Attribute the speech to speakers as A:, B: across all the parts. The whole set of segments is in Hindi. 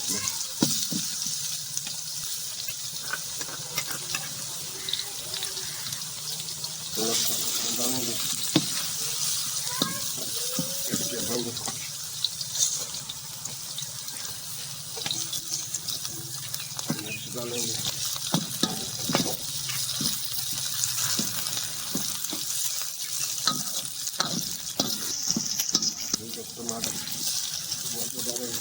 A: इसमें। डालेंगे इसके बाद मिर्च डालेंगे, टमाटर डालेंगे,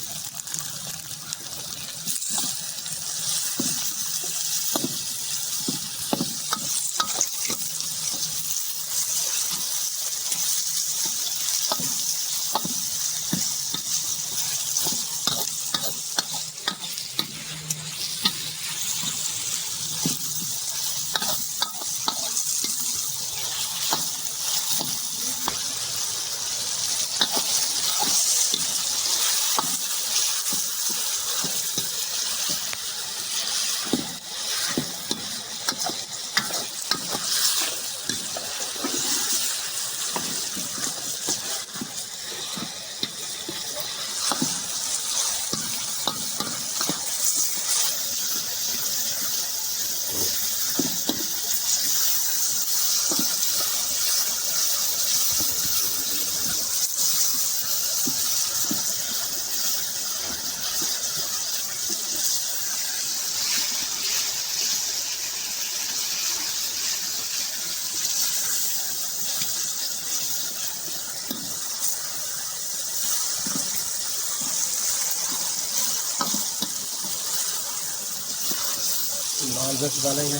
A: लाल मिर्च डालेंगे,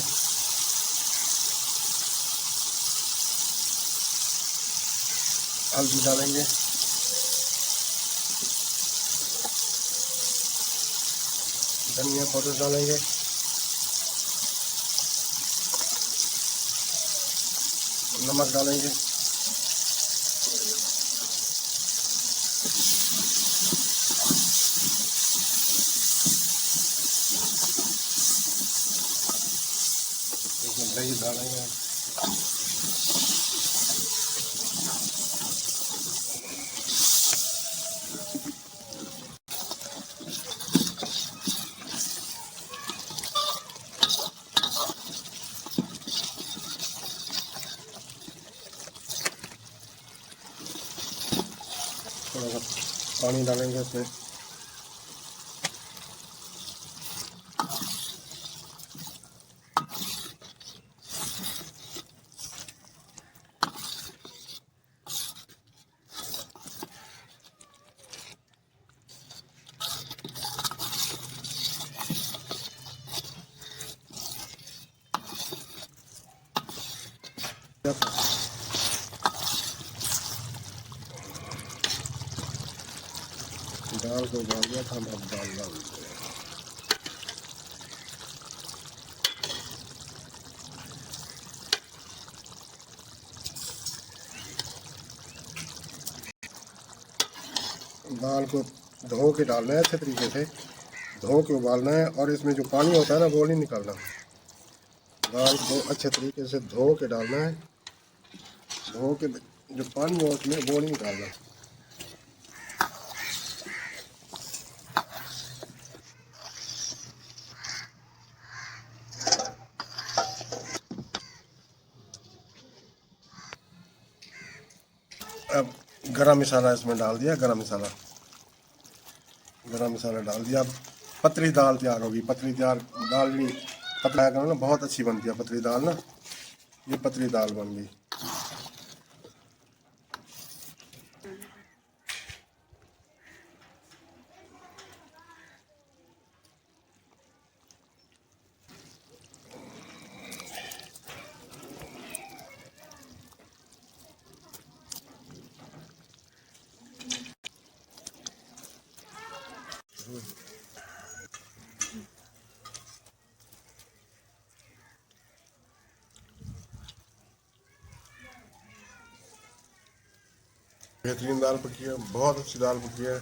A: हल्दी डालेंगे, धनिया पाउडर डालेंगे, नमक डालेंगे, दही डालेंगे, थोड़ा सा पानी डालेंगे उसमें, दाल को उबाल दिया था, अब दाल डाल देते हैं। दाल को धो के डालना है, अच्छे तरीके से धो के उबालना है, और इसमें जो पानी होता है ना वो नहीं निकालना। दाल को अच्छे तरीके से धो के डालना है, धो के जो पानी हो उसमें वो नहीं निकालना। अब गरम मसाला इसमें डाल दिया, गरम मसाला डाल दिया। अब पतली दाल तैयार होगी। पतली दाल नहीं, पतला करो ना, बहुत अच्छी बनती है पतली दाल ना। ये पतली दाल बन गई। बेहतरीन दाल पकी है, बहुत अच्छी दाल पकी है।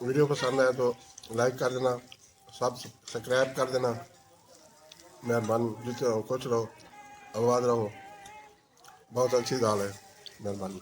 A: वीडियो पसंद आए तो लाइक कर देना, सब्सक्राइब कर देना। मेहरबानी, जीते रहो, खुश रहो, आबाद रहो। बहुत अच्छी दाल है, मेहरबानी।